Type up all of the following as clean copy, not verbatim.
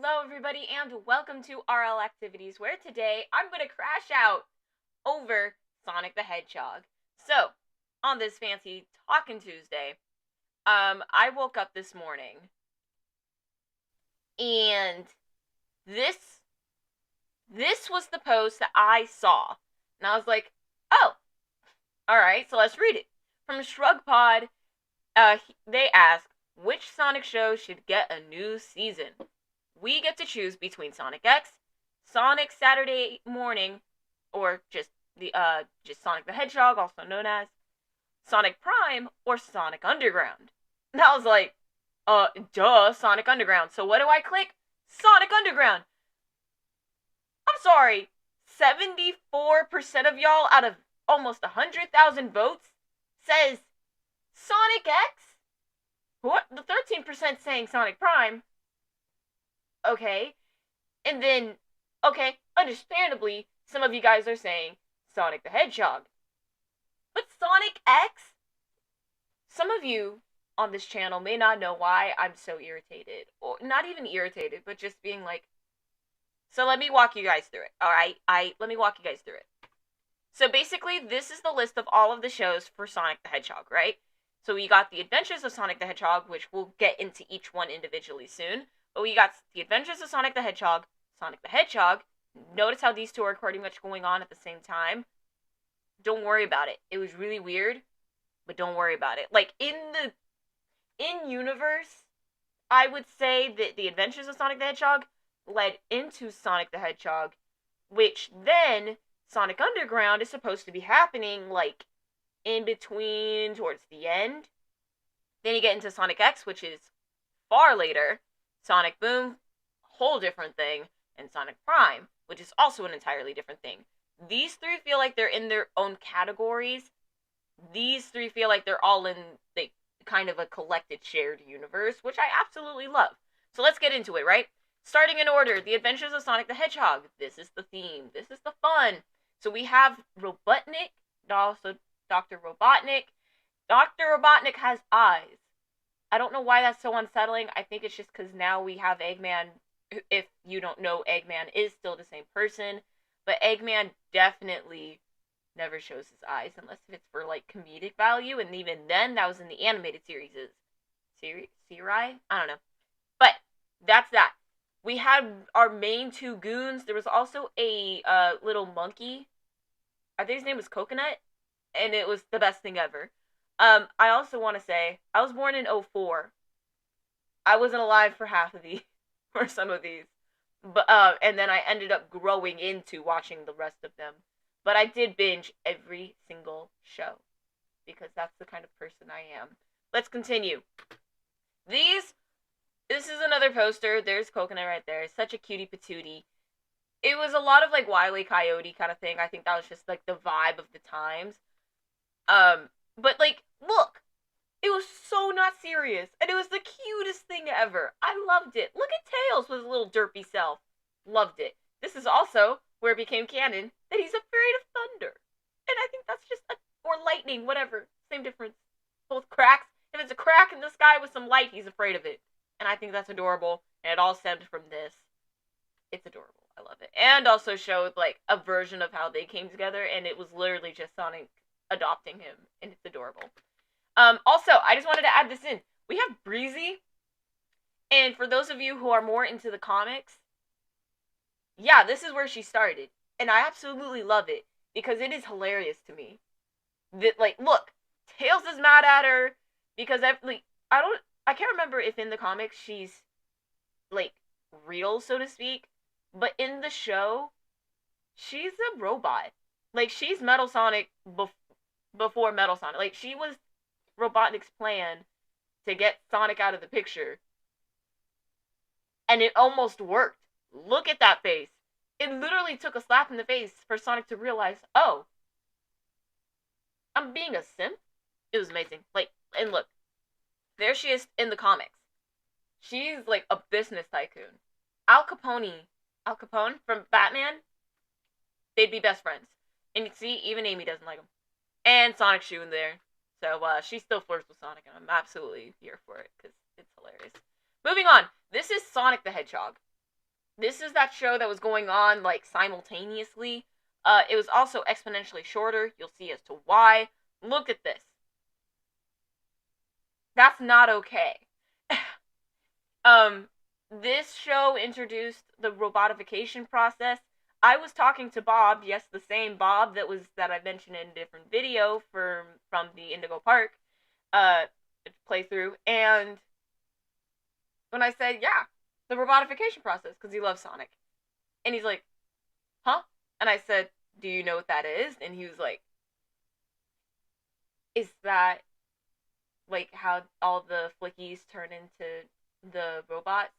Hello everybody and welcome to RL Activities, where today I'm going to crash out over Sonic the Hedgehog. So, on this fancy Talkin' Tuesday, I woke up this morning and this was the post that I saw. And I was like, oh, alright, so let's read it. From ShrugPod, they ask, which Sonic show should get a new season? We get to choose between Sonic X, Sonic Saturday Morning, or just Sonic the Hedgehog, also known as Sonic Prime, or Sonic Underground. And I was like, duh, Sonic Underground. So what do I click? Sonic Underground. I'm sorry, 74% of y'all out of almost 100,000 votes says Sonic X? What? The 13% saying Sonic Prime. Okay. And then, okay, understandably, some of you guys are saying Sonic the Hedgehog. But Sonic X? Some of you on this channel may not know why I'm so irritated. Or not even irritated, but just being like... So let me walk you guys through it, alright? Let me walk you guys through it. So basically, this is the list of all of the shows for Sonic the Hedgehog, right? So we got The Adventures of Sonic the Hedgehog, which we'll get into each one individually soon. But we got The Adventures of Sonic the Hedgehog, Sonic the Hedgehog. Notice how these two are pretty much going on at the same time. Don't worry about it. It was really weird, but don't worry about it. Like, in-universe, I would say that The Adventures of Sonic the Hedgehog led into Sonic the Hedgehog, which then Sonic Underground is supposed to be happening, like, in between, towards the end. Then you get into Sonic X, which is far later. Sonic Boom, whole different thing. And Sonic Prime, which is also an entirely different thing. These three feel like they're in their own categories. These three feel like they're all in kind of a collected shared universe, which I absolutely love. So let's get into it, right? Starting in order, The Adventures of Sonic the Hedgehog. This is the theme. This is the fun. So we have Robotnik, also Dr. Robotnik. Dr. Robotnik has eyes. I don't know why that's so unsettling. I think it's just because now we have Eggman. If you don't know, Eggman is still the same person. But Eggman definitely never shows his eyes unless it's for, like, comedic value. And even then, that was in the animated series. Siri? I don't know. But that's that. We had our main two goons. There was also a little monkey. I think his name was Coconut. And it was the best thing ever. I also want to say, I was born in 2004. I wasn't alive for for some of these. But, and then I ended up growing into watching the rest of them. But I did binge every single show. Because that's the kind of person I am. Let's continue. This is another poster. There's Coconut right there. Such a cutie patootie. It was a lot of, like, Wile E. Coyote kind of thing. I think that was just, like, the vibe of the times. But, like, look, it was so not serious, and it was the cutest thing ever. I loved it. Look at Tails with his little derpy self. Loved it. This is also where it became canon that he's afraid of thunder. And I think that's just, or lightning, whatever, same difference. Both cracks. If it's a crack in the sky with some light, he's afraid of it. And I think that's adorable, and it all stemmed from this. It's adorable. I love it. And also showed, like, a version of how they came together, and it was literally just Sonic adopting him, and it's adorable. Also, I just wanted to add this in. We have Breezy, and for those of you who are more into the comics, yeah, this is where she started, and I absolutely love it, because it is hilarious to me. That, like, look, Tails is mad at her, because, I can't remember if in the comics she's, like, real, so to speak, but in the show, she's a robot. Like, she's Metal Sonic before Metal Sonic. Like, she was Robotnik's plan to get Sonic out of the picture. And it almost worked. Look at that face. It literally took a slap in the face for Sonic to realize, oh, I'm being a simp? It was amazing. Like, and look, there she is in the comics. She's like a business tycoon. Al Capone from Batman, they'd be best friends. And you see, even Amy doesn't like him. And Sonic's shoe in there. So, she still flirts with Sonic, and I'm absolutely here for it, because it's hilarious. Moving on. This is Sonic the Hedgehog. This is that show that was going on, like, simultaneously. It was also exponentially shorter. You'll see as to why. Look at this. That's not okay. This show introduced the robotification process. I was talking to Bob, yes, the same Bob that I mentioned in a different video from the Indigo Park playthrough, and when I said, yeah, the robotification process, because he loves Sonic, and he's like, huh? And I said, do you know what that is? And he was like, is that like how all the flickies turn into the robots?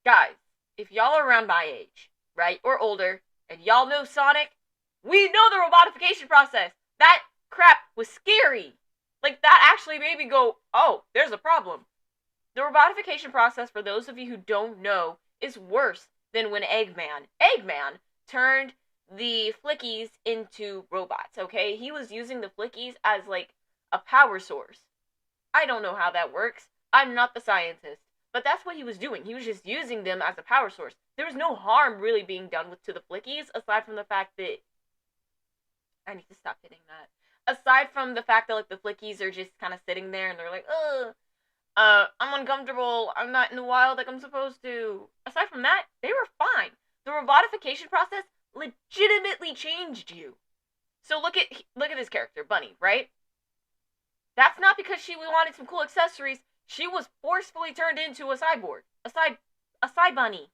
Guys, if y'all are around my age, right, or older, and y'all know Sonic, we know the robotification process. That crap was scary. Like, that actually made me go, oh, there's a problem. The robotification process, for those of you who don't know, is worse than when Eggman turned the flickies into robots, okay? He was using the flickies as, like, a power source. I don't know how that works. I'm not the scientist. But that's what he was doing. He was just using them as a power source. There was no harm really being done to the flickies, aside from the fact that... I need to stop hitting that. Aside from the fact that, like, the flickies are just kind of sitting there and they're like, ugh, I'm uncomfortable. I'm not in the wild like I'm supposed to. Aside from that, they were fine. The robotification process legitimately changed you. So look at this character, Bunny, right? That's not because she wanted some cool accessories. She was forcefully turned into a cyborg. A side bunny.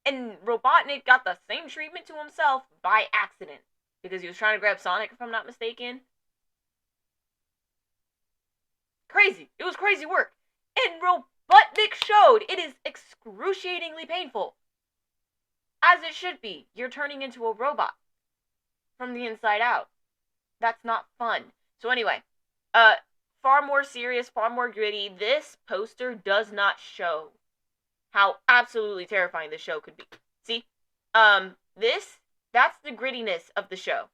And Robotnik got the same treatment to himself by accident. Because he was trying to grab Sonic, if I'm not mistaken. Crazy. It was crazy work. And Robotnik showed it is excruciatingly painful. As it should be. You're turning into a robot. From the inside out. That's not fun. So anyway, far more serious, far more gritty. This poster does not show how absolutely terrifying this show could be. See? That's the grittiness of the show.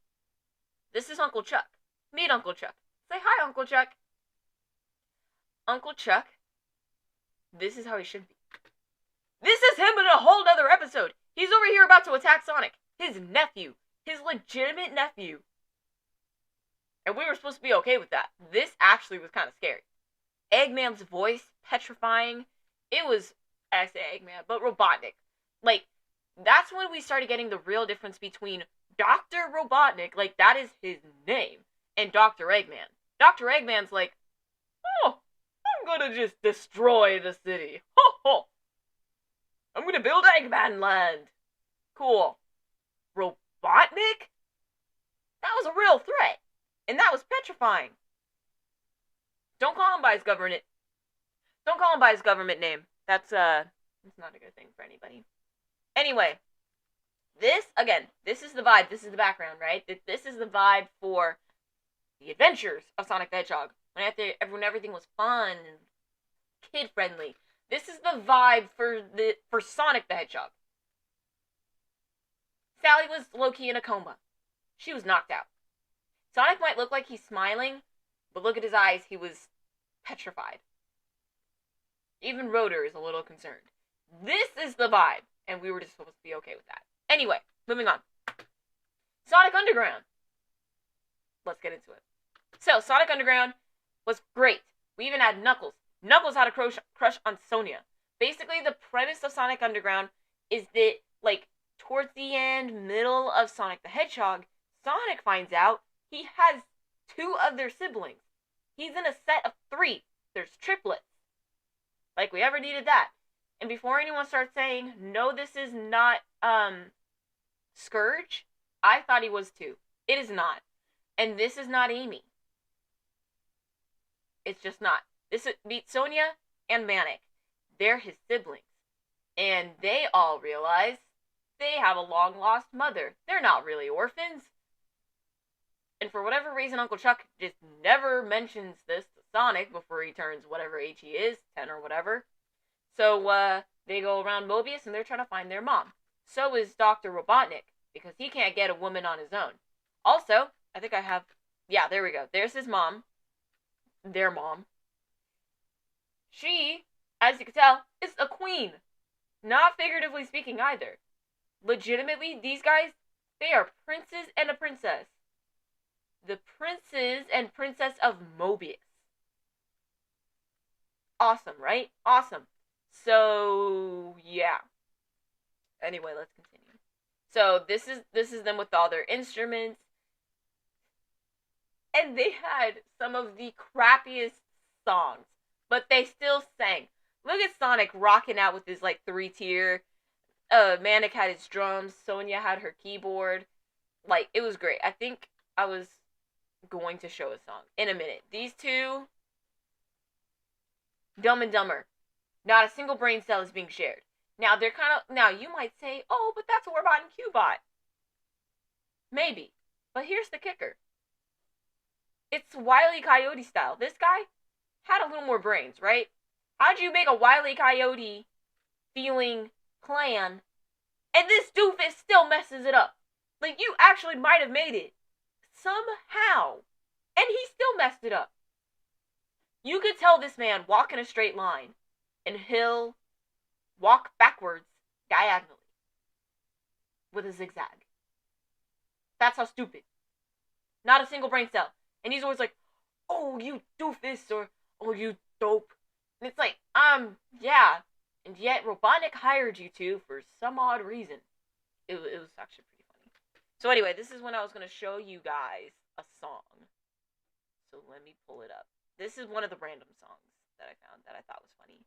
This is Uncle Chuck. Meet Uncle Chuck. Say hi, Uncle Chuck. Uncle Chuck, this is how he should be. This is him in a whole other episode. He's over here about to attack Sonic. His nephew. His legitimate nephew. And we were supposed to be okay with that. This actually was kind of scary. Eggman's voice, petrifying. It was, I say Eggman, but Robotnik. Like, that's when we started getting the real difference between Dr. Robotnik, like, that is his name, and Dr. Eggman. Dr. Eggman's like, oh, I'm gonna just destroy the city. Ho ho! I'm gonna build Eggman Land. Cool. Robotnik? That was a real threat. And that was petrifying. Don't call him by his government. Don't call him by his government name. That's not a good thing for anybody. Anyway, this is the vibe. This is the background, right? This is the vibe for the adventures of Sonic the Hedgehog. When everything was fun and kid-friendly. This is the vibe for Sonic the Hedgehog. Sally was low-key in a coma. She was knocked out. Sonic might look like he's smiling, but look at his eyes, he was petrified. Even Rotor is a little concerned. This is the vibe, and we were just supposed to be okay with that. Anyway, moving on. Sonic Underground. Let's get into it. So, Sonic Underground was great. We even had Knuckles. Knuckles had a crush on Sonia. Basically, the premise of Sonic Underground is that, like, towards the end, middle of Sonic the Hedgehog, Sonic finds out he has 2 other siblings. He's in a set of 3. There's triplets. Like we ever needed that. And before anyone starts saying, no, this is not, Scourge, I thought he was too. It is not. And this is not Amy. It's just not. This beats Sonia and Manic. They're his siblings. And they all realize they have a long-lost mother. They're not really orphans. And for whatever reason, Uncle Chuck just never mentions this to Sonic before he turns whatever age he is, 10 or whatever. So, they go around Mobius and they're trying to find their mom. So is Dr. Robotnik, because he can't get a woman on his own. Also, I think I have... Yeah, there we go. There's his mom. Their mom. She as you can tell, is a queen. Not figuratively speaking either. Legitimately, these guys, they are princes and a princess. The princes and princess of Mobius. Awesome, right? Awesome. So, yeah. Anyway, let's continue. So, this is them with all their instruments. And they had some of the crappiest songs, but they still sang. Look at Sonic rocking out with his like 3-tier. Manic had his drums. Sonya had her keyboard. Like, it was great. I think I was going to show a song in a minute. These two, Dumb and Dumber. Not a single brain cell is being shared. Now they're kind of, now you might say, oh, but that's Warbot and Cubot. Maybe. But here's the kicker. It's Wile E. Coyote style. This guy had a little more brains, right? How'd you make a Wile E. Coyote feeling plan, and this doofus still messes it up? Like, you actually might have made it somehow, and he still messed it up. You could tell this man walk in a straight line, and he'll walk backwards diagonally with a zigzag. That's how stupid. Not a single brain cell. And he's always like, oh, you doofus, or, oh, you dope. And it's like, yeah. And yet, Robotnik hired you two for some odd reason. It was actually pretty funny. So anyway, this is when I was going to show you guys a song. So let me pull it up. This is one of the random songs that I found that I thought was funny.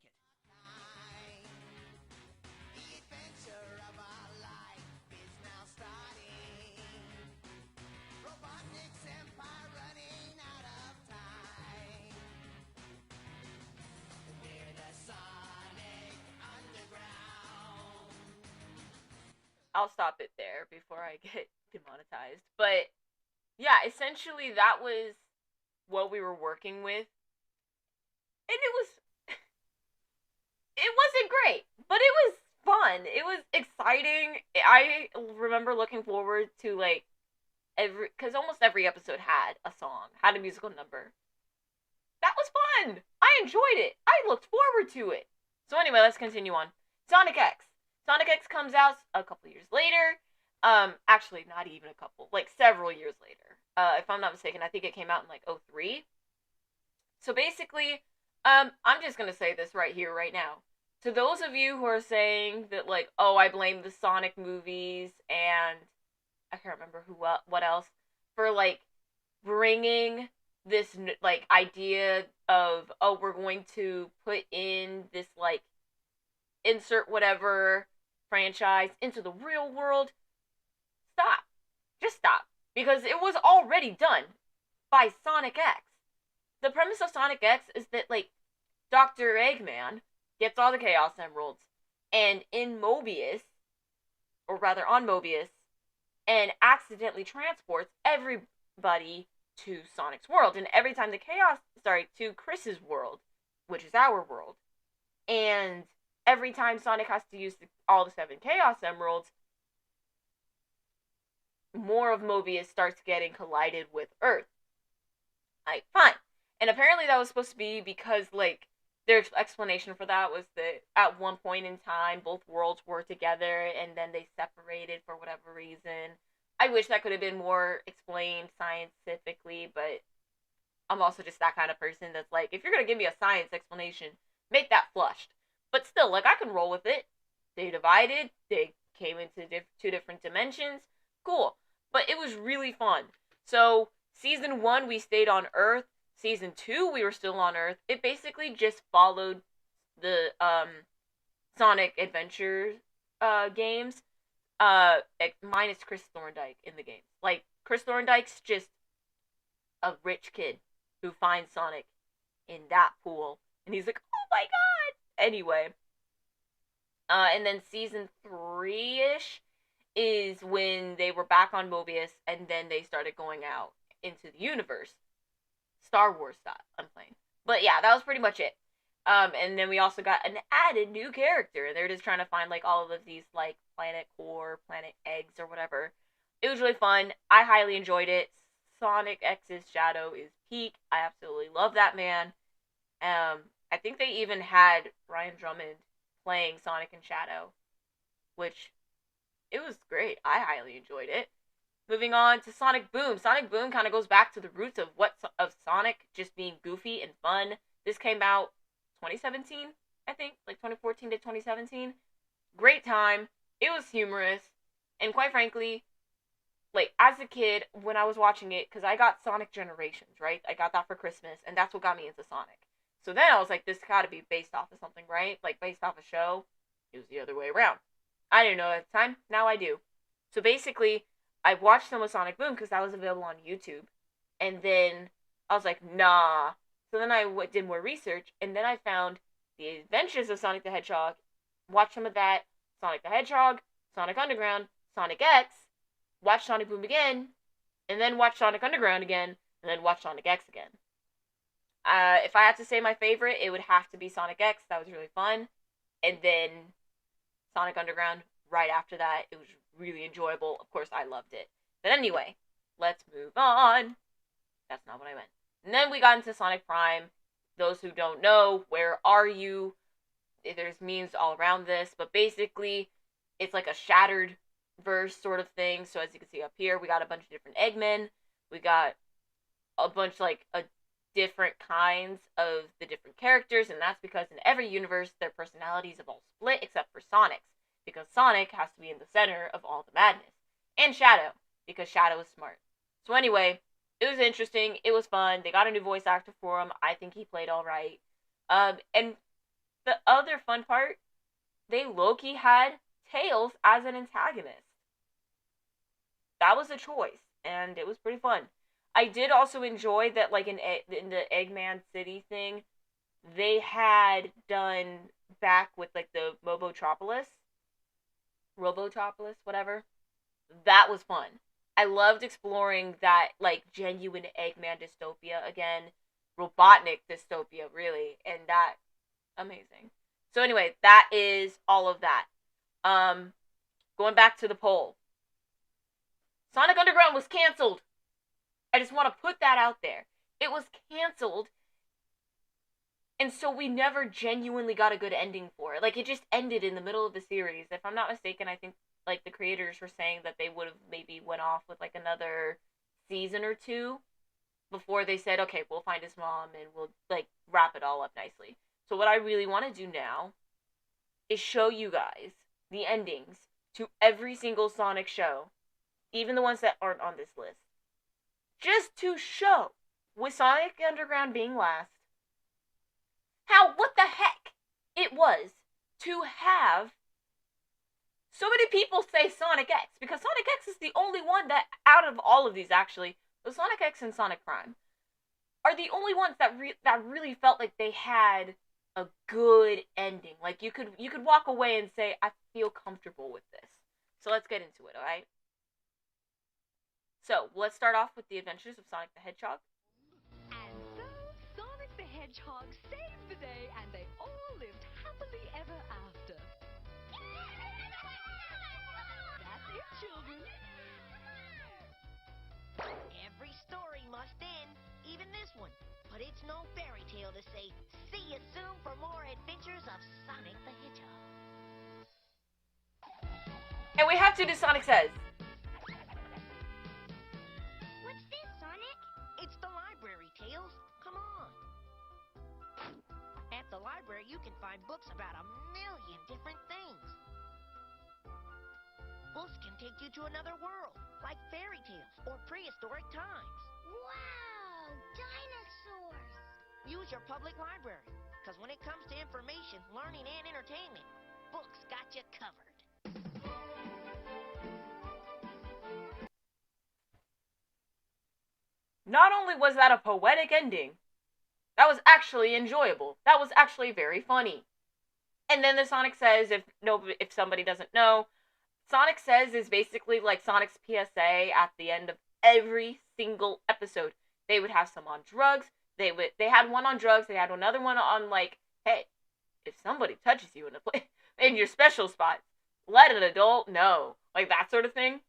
I'll stop it there before I get demonetized. But yeah, essentially that was what we were working with. And it wasn't great, but it was fun. It was exciting. I remember looking forward to like because almost every episode had a song, had a musical number. That was fun. I enjoyed it. I looked forward to it. So anyway, let's continue on. Sonic X. Sonic X comes out a couple years later. Actually, not even a couple, like several years later. If I'm not mistaken, I think it came out in like 2003. So basically, I'm just gonna say this right here, right now. To those of you who are saying that, like, oh, I blame the Sonic movies and I can't remember what else for like bringing this like idea of, oh, we're going to put in this like insert whatever franchise into the real world. Stop. Just stop. Because it was already done by Sonic X. The premise of Sonic X is that, like, Dr. Eggman gets all the Chaos Emeralds, and in Mobius, or rather on Mobius, and accidentally transports everybody to Sonic's world. And every time to Chris's world, which is our world. And every time Sonic has to use all the 7 Chaos Emeralds, more of Mobius starts getting collided with Earth. Like, fine. And apparently that was supposed to be because, like, their explanation for that was that at one point in time, both worlds were together, and then they separated for whatever reason. I wish that could have been more explained scientifically, but I'm also just that kind of person that's like, if you're going to give me a science explanation, make that flushed. But still, like, I can roll with it. They divided, they came into 2 different dimensions. Cool. But it was really fun. So, Season 1, we stayed on Earth. Season 2, we were still on Earth. It basically just followed the Sonic Adventure games, minus Chris Thorndike in the game. Like, Chris Thorndike's just a rich kid who finds Sonic in that pool, and he's like, oh my god! Anyway, and then Season 3-ish is when they were back on Mobius, and then they started going out into the universe. Star Wars style, I'm playing. But yeah, that was pretty much it. And then we also got an added new character. They're just trying to find, like, all of these, like, planet core, planet eggs, or whatever. It was really fun. I highly enjoyed it. Sonic X's Shadow is peak. I absolutely love that man. I think they even had Ryan Drummond playing Sonic and Shadow, which it was great. I highly enjoyed it. Moving on to Sonic Boom. Sonic Boom kind of goes back to the roots of Sonic just being goofy and fun. This came out 2017, I think, like 2014 to 2017. Great time. It was humorous, and quite frankly, like as a kid when I was watching it, because I got Sonic Generations, right? I got that for Christmas, and that's what got me into Sonic. So then I was like, this got to be based off of something, right? Like based off a show. It was the other way around. I didn't know at the time. Now I do. So basically, I watched some of Sonic Boom because that was available on YouTube, and then I was like, nah. So then I did more research, and then I found the Adventures of Sonic the Hedgehog. Watched some of that. Sonic the Hedgehog, Sonic Underground, Sonic X. Watched Sonic Boom again, and then watched Sonic Underground again, and then watched Sonic X again. If I had to say my favorite, it would have to be Sonic X. That was really fun. And then Sonic Underground right after that. It was really enjoyable. Of course, I loved it. But anyway, let's move on. That's not what I meant. And then we got into Sonic Prime. Those who don't know, where are you? There's memes all around this, but basically, it's like a shattered verse sort of thing. So as you can see up here, we got a bunch of different Eggmen. We got a bunch like a different kinds of the different characters, and that's because in every universe their personalities have all split except for Sonic's, because Sonic has to be in the center of all the madness, and Shadow, because Shadow is smart. So anyway, it was interesting, it was fun. They got a new voice actor for him. I think he played all right. And the other fun part, they low-key had Tails as an antagonist. That was a choice, and it was pretty fun. I did also enjoy that, like in the Eggman City thing, they had done back with like the Robotropolis, whatever. That was fun. I loved exploring that like genuine Eggman dystopia again, Robotnik dystopia, really, and that amazing. So anyway, that is all of that. Going back to the poll, Sonic Underground was canceled. I just want to put that out there. It was canceled, and so we never genuinely got a good ending for it. Like, it just ended in the middle of the series. If I'm not mistaken, I think, like, the creators were saying that they would have maybe went off with, like, another season or two before they said, okay, we'll find his mom and we'll, like, wrap it all up nicely. So what I really want to do now is show you guys the endings to every single Sonic show, even the ones that aren't on this list. Just to show, with Sonic Underground being last, what the heck it was to have so many people say Sonic X, because Sonic X is the only one that, out of all of these actually, the Sonic X and Sonic Prime, are the only ones that really felt like they had a good ending. Like, you could walk away and say, I feel comfortable with this. So let's get into it, alright? So, let's start off with the adventures of Sonic the Hedgehog. And so, Sonic the Hedgehog saved the day, and they all lived happily ever after. That's it, children. Every story must end, even this one. But it's no fairy tale to say, see you soon for more adventures of Sonic the Hedgehog. And we have to do Sonic Says. What's this, Sonic? It's the library, Tails. Come on. At the library, you can find books about a million different things. Books can take you to another world, like fairy tales or prehistoric times. Wow! Dinosaurs! Use your public library, because when it comes to information, learning, and entertainment, books got you covered. Not only was that a poetic ending, that was actually enjoyable. That was actually very funny. And then the Sonic Says, if somebody doesn't know, Sonic Says is basically like Sonic's PSA at the end of every single episode. They would have some on drugs. They had one on drugs. They had another one on like, hey, if somebody touches you in your special spot, let an adult know, like that sort of thing.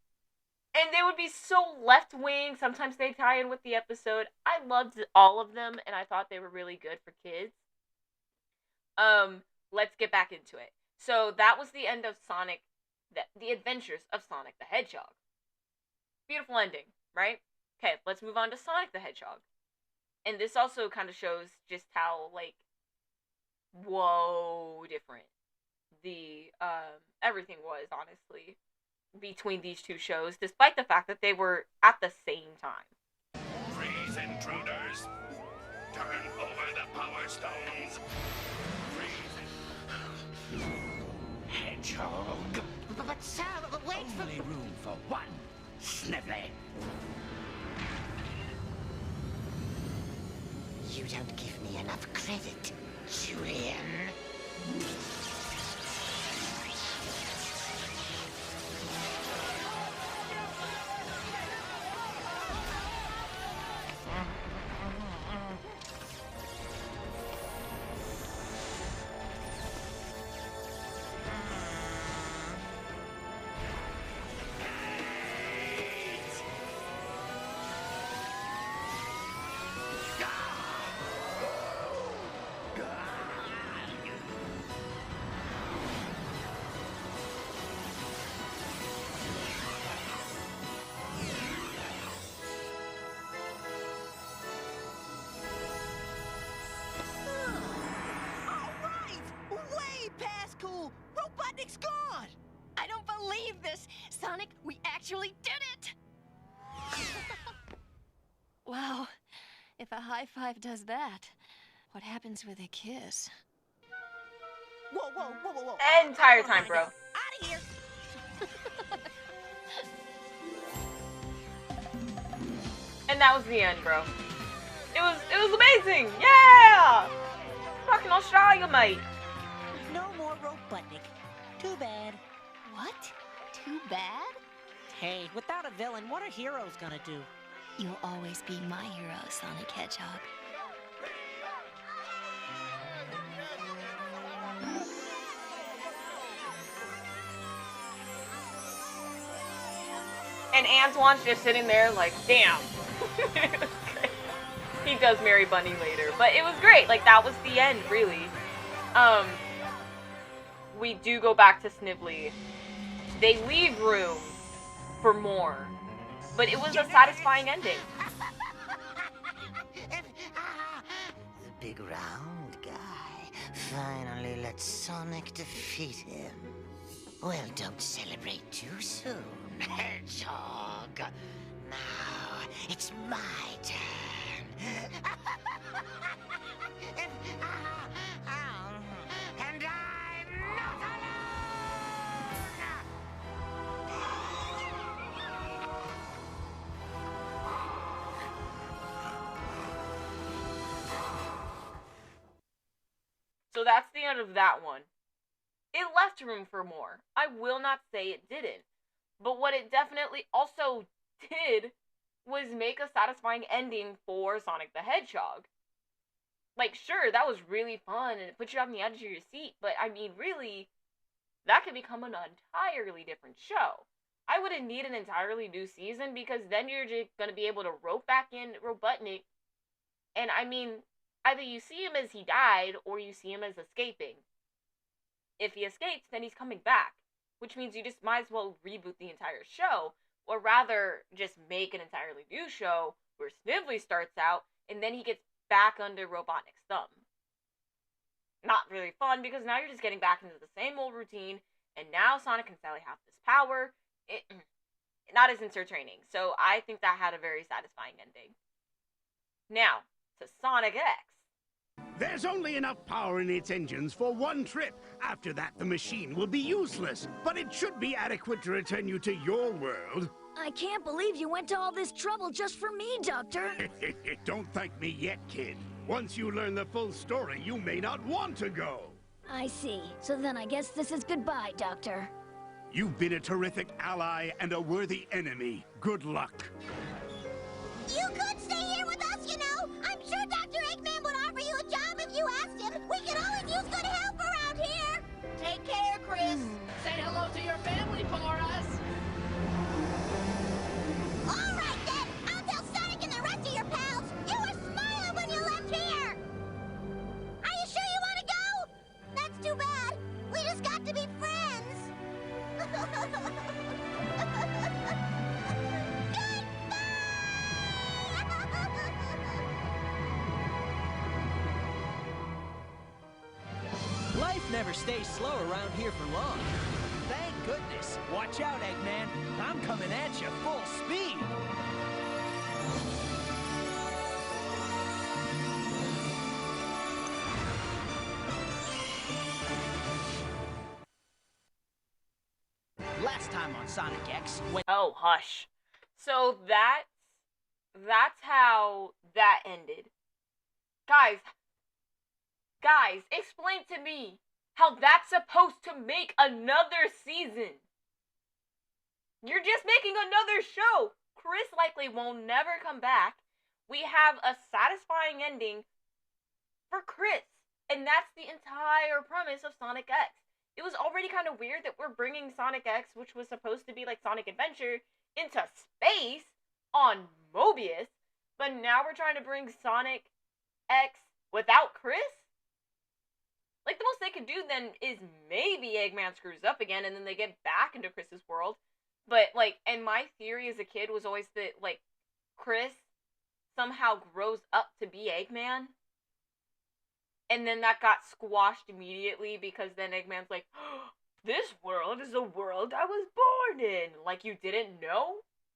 And they would be so left-wing. Sometimes they tie in with the episode. I loved all of them, and I thought they were really good for kids. Let's get back into it. So that was the end of Sonic, the Adventures of Sonic the Hedgehog. Beautiful ending, right? Okay, let's move on to Sonic the Hedgehog. And this also kind of shows just how, like, whoa, different the everything was, honestly, between these two shows, despite the fact that they were at the same time. Freeze, intruders! Turn over the power stones! Freeze! Hedgehog! But sir, wait for... Only room for one Snively! You don't give me enough credit, Julian. Robotnik's gone! I don't believe this! Sonic, we actually did it! Wow, if a high five does that, what happens with a kiss? Whoa. Entire time, bro. Out of here! And that was the end, bro. It was amazing! Yeah! Fucking Australia, mate. No more Robotnik. Too bad. What? Too bad? Hey, without a villain, what are heroes gonna do? You'll always be my hero, Sonic Hedgehog. And Antoine's just sitting there like, damn. He does marry Bunny later, but it was great. Like, that was the end, really. We do go back to Snively. They leave room for more, but it was a satisfying ending. The big round guy finally let Sonic defeat him. Well, don't celebrate too soon, Hedgehog. Now, it's my turn. And I'm not alone! So that's the end of that one. It left room for more. I will not say it didn't. But what it definitely also did was make a satisfying ending for Sonic the Hedgehog. Like, sure, that was really fun and it put you on the edge of your seat, but I mean, really, that could become an entirely different show. I wouldn't need an entirely new season because then you're just going to be able to rope back in Robotnik. And I mean, either you see him as he died or you see him as escaping. If he escapes, then he's coming back, which means you just might as well reboot the entire show, or rather just make an entirely new show where Snively starts out and then he gets back under Robotnik's thumb. Not really fun because now you're just getting back into the same old routine, and now Sonic and Sally have this power. Not as entertaining, so I think that had a very satisfying ending. Now, to Sonic X. There's only enough power in its engines for one trip. After that, the machine will be useless. But it should be adequate to return you to your world. I can't believe you went to all this trouble just for me, Doctor. Don't thank me yet, kid. Once you learn the full story, you may not want to go. I see. So then I guess this is goodbye, Doctor. You've been a terrific ally and a worthy enemy. Good luck. You could stay here with us, you know. I'm sure Dr. Eggman would offer you a job if you asked him. We could always use good help around here. Take care, Chris. Say hello to your family for us. All right, then. I'll tell Sonic and the rest of your pals. You were smiling when you left here. Are you sure you want to go? Life never stays slow around here for long. Thank goodness. Watch out, Eggman. I'm coming at you full speed. Last time on Sonic X, when... Oh, hush. So that's how that ended. Guys, explain to me how that's supposed to make another season. You're just making another show. Chris likely won't never come back. We have a satisfying ending for Chris. And that's the entire premise of Sonic X. It was already kind of weird that we're bringing Sonic X, which was supposed to be like Sonic Adventure, into space on Mobius. But now we're trying to bring Sonic X without Chris? Like, the most they could do then is maybe Eggman screws up again and then they get back into Chris's world. But, like, and my theory as a kid was always that, like, Chris somehow grows up to be Eggman. And then that got squashed immediately because then Eggman's like, oh, this world is the world I was born in. Like, you didn't know?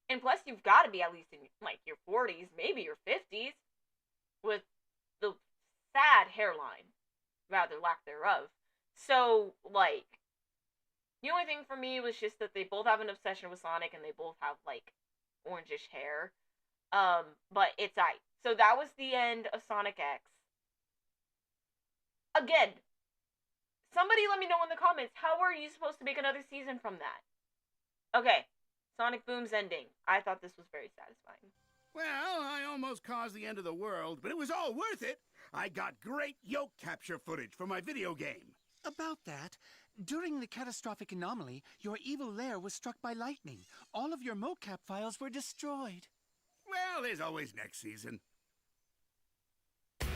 And plus, you've got to be at least in, like, your 40s, maybe your 50s, with the sad hairline. Rather, lack thereof. So, like, the only thing for me was just that they both have an obsession with Sonic and they both have, like, orangish hair. But it's aight. So that was the end of Sonic X. Again, somebody let me know in the comments, how are you supposed to make another season from that? Okay, Sonic Boom's ending. I thought this was very satisfying. Well, I almost caused the end of the world, but it was all worth it. I got great yoke capture footage for my video game. About that, during the catastrophic anomaly, your evil lair was struck by lightning. All of your mocap files were destroyed. Well, there's always next season.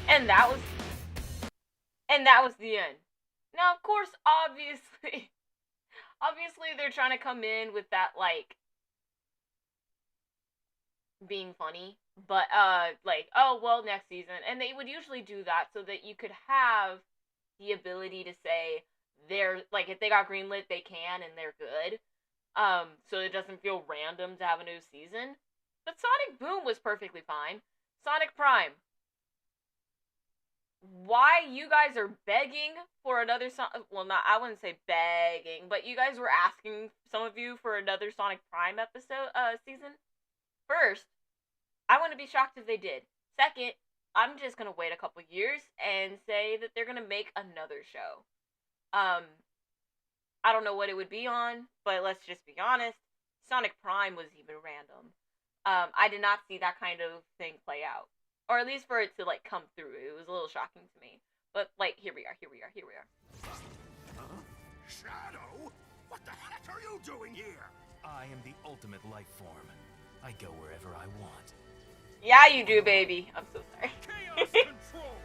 And that was the end. Now, of course, obviously they're trying to come in with that, like, being funny, but, like, oh, well, next season, and they would usually do that so that you could have the ability to say they're, like, if they got greenlit, they can, and they're good, so it doesn't feel random to have a new season, but Sonic Boom was perfectly fine. Sonic Prime. Why you guys are begging for another well, not, I wouldn't say begging, but you guys were asking, some of you, for another Sonic Prime episode, season. First, I wouldn't be shocked if they did. Second, I'm just gonna wait a couple years and say that they're gonna make another show. I don't know what it would be on, but let's just be honest, Sonic Prime was even random. I did not see that kind of thing play out. Or at least for it to, like, come through. It was a little shocking to me. But, like, here we are. Huh? Shadow? What the heck are you doing here? I am the ultimate life form. I go wherever I want. Yeah, you do, baby. I'm so sorry. Chaos control!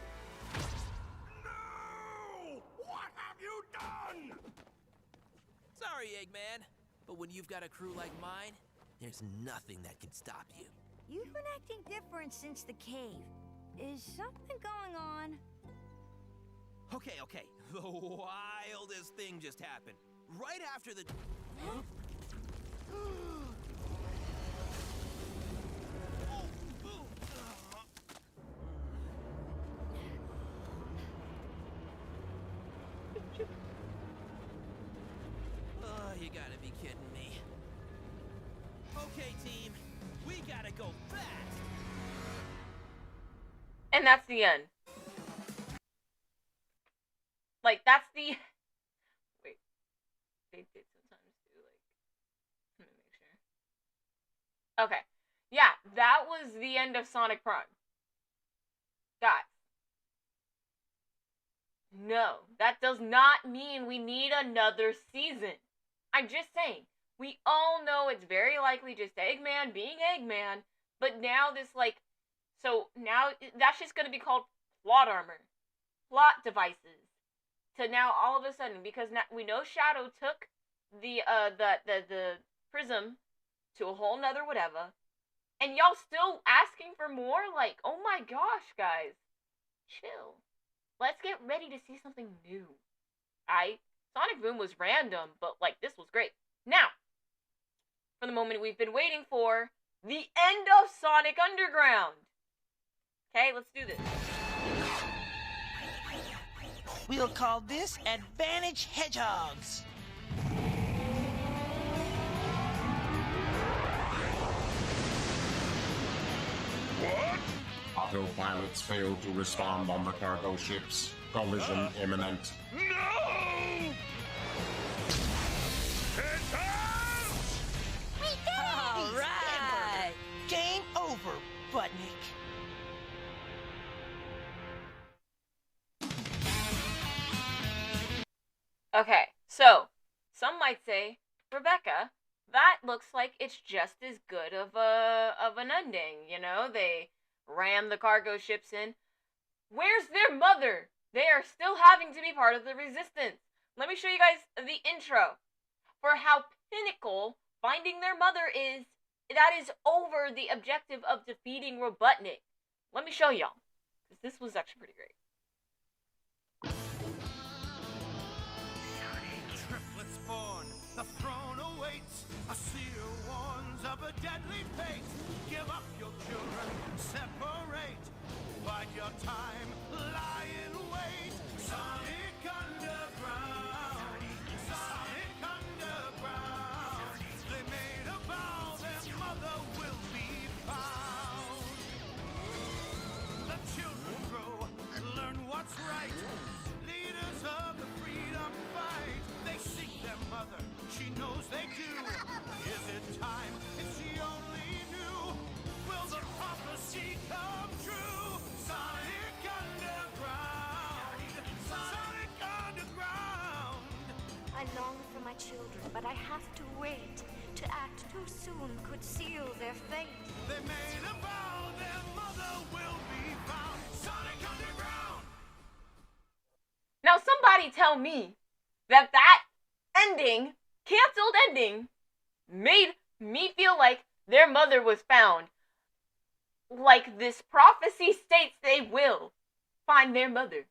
No! What have you done? Sorry, Eggman, but when you've got a crew like mine, there's nothing that can stop you. You've been acting different since the cave. Is something going on? Okay. The wildest thing just happened. Right after the... Oh, you gotta be kidding me. Okay, team. We gotta go fast! And that's the end. Like, that's the... Wait. They did sometimes do, like... Let me make sure. Okay. Yeah, that was the end of Sonic Prime. Guys. No, that does not mean we need another season. I'm just saying. We all know it's very likely just Eggman being Eggman, but now this, like, so now that's just going to be called plot armor, plot devices, to now all of a sudden, because now we know Shadow took the prism to a whole nother whatever, and y'all still asking for more? Like, oh my gosh, guys, chill. Let's get ready to see something new. Sonic Boom was random, but like this was great. Now, for the moment we've been waiting for, the end of Sonic Underground. Okay, let's do this. We'll call this Advantage Hedgehogs. What? Autopilots failed to respond on the cargo ships. Collision imminent. No! All right. Game over, Budnick. Okay, so some might say, Rebecca, that looks like it's just as good of an ending. You know, they ran the cargo ships in. Where's their mother? They are still having to be part of the resistance. Let me show you guys the intro for how pinnacle finding their mother is. That is over the objective of defeating Robotnik. Let me show y'all, because this was actually pretty great. Triplets born, the throne awaits. A seer warns of a deadly fate. Give up your children, separate. Bide your time, lie in wait. Sonic Underground, Sonic Underground. They made a vow their mother will be found. The children grow, learn what's right. Leaders of the freedom fight. They seek their mother, she knows they do. Is it time? If she only knew. Will the prophecy come true? Sonic Underground, Sonic Underground. I long for my children, but I have to wait. To act too soon could seal their fate. They made a vow their mother will be found. Sonic Underground. Now somebody tell me that ending, canceled ending, made me feel like their mother was found. Like this prophecy states they will find their mother.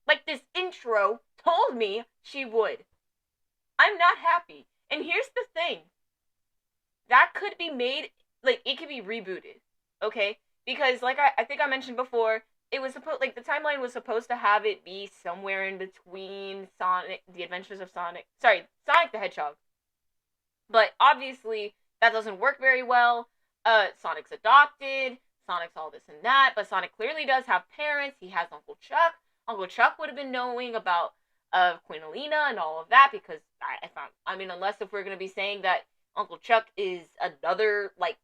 Like this intro told me she would. I'm not happy. And here's the thing. That could be made, like, it could be rebooted. Okay? Because, like I think I mentioned before, it was supposed, like, the timeline was supposed to have it be somewhere in between Sonic, the Adventures of Sonic, Sonic the Hedgehog. But obviously, that doesn't work very well. Sonic's adopted, Sonic's all this and that, but Sonic clearly does have parents. He has Uncle Chuck. Uncle Chuck would have been knowing about Queen Alina and all of that, because unless if we're going to be saying that Uncle Chuck is another, like,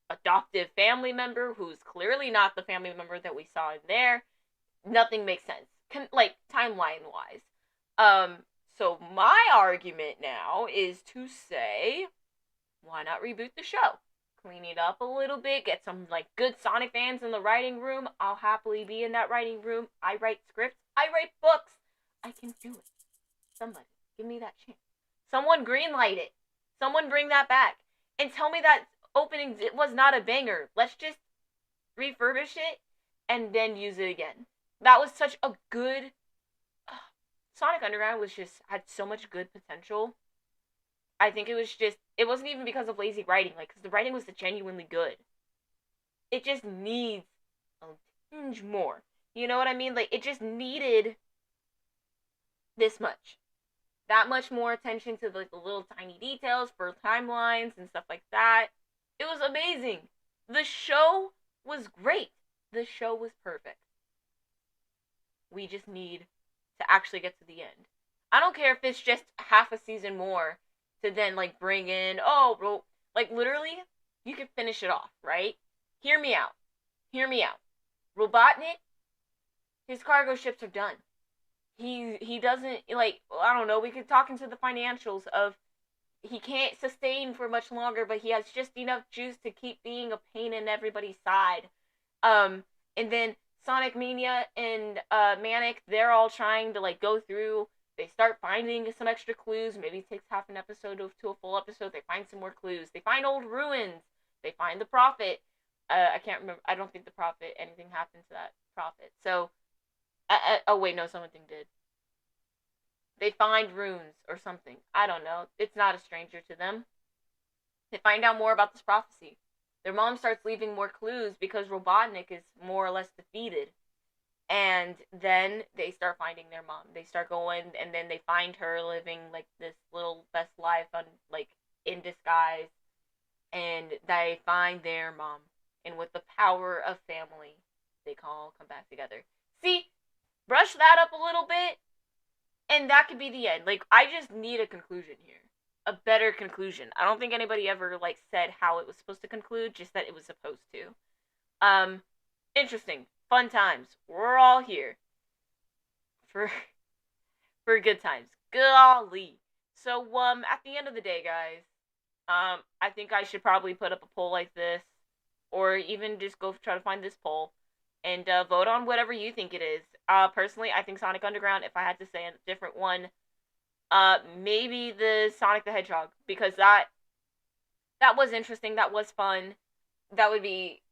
adoptive family member who's clearly not the family member that we saw in there, nothing makes sense, timeline-wise. So my argument now is to say, why not reboot the show? Clean it up a little bit, get some, like, good Sonic fans in the writing room. I'll happily be in that writing room. I write scripts. I write books. I can do it. Somebody, give me that chance. Someone greenlight it. Someone bring that back. And tell me that opening, it was not a banger. Let's just refurbish it and then use it again. That was such a good... Sonic Underground had so much good potential. I think it wasn't even because of lazy writing, like, because the writing was genuinely good. It just needs a tinge more. You know what I mean? Like, it just needed this much. That much more attention to, like, the little tiny details for timelines and stuff like that. It was amazing. The show was great. The show was perfect. We just need to actually get to the end. I don't care if it's just half a season more to then, like, bring in, like, literally, you could finish it off, right? Hear me out. Hear me out. Robotnik, his cargo ships are done. He doesn't, like, I don't know, we could talk into the financials of, he can't sustain for much longer, but he has just enough juice to keep being a pain in everybody's side. And then Sonic Mania and Manic, they're all trying to, like, go through They start finding some extra clues. Maybe it takes half an episode to a full episode. They find some more clues. They find old ruins. They find the prophet. I can't remember. I don't think the prophet, anything happened to that prophet. So, oh wait, no, something did. They find runes or something. I don't know. It's not a stranger to them. They find out more about this prophecy. Their mom starts leaving more clues because Robotnik is more or less defeated. And then they start finding their mom. They start going, and then they find her living like this little best life in disguise. And they find their mom. And with the power of family, they can all come back together. See, brush that up a little bit, and that could be the end. Like, I just need a conclusion here. A better conclusion. I don't think anybody ever, said how it was supposed to conclude, just that it was supposed to. Interesting. Fun times. We're all here. For good times. Golly. So, at the end of the day, guys, I think I should probably put up a poll like this, or even just go try to find this poll, and vote on whatever you think it is. Personally, I think Sonic Underground, if I had to say a different one, maybe the Sonic the Hedgehog, because that was interesting, that was fun, that would be,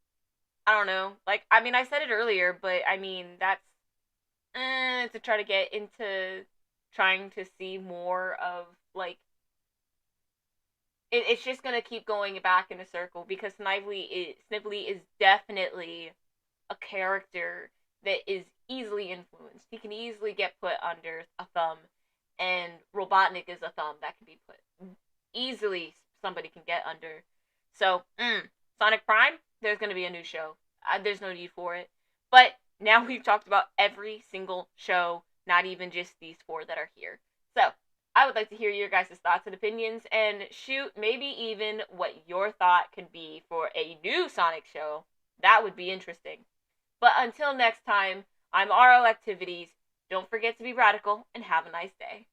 I don't know, I said it earlier, but, that's, to try to get into trying to see more of, it's just gonna keep going back in a circle, because Snively is definitely a character that is easily influenced. He can easily get put under a thumb, and Robotnik is a thumb that can be put easily. Somebody can get under. So, Sonic Prime, there's gonna be a new show. There's no need for it. But now we've talked about every single show, not even just these 4 that are here. So, I would like to hear your guys' thoughts and opinions, and shoot, maybe even what your thought could be for a new Sonic show. That would be interesting. But until next time, I'm RL Activities. Don't forget to be radical, and have a nice day.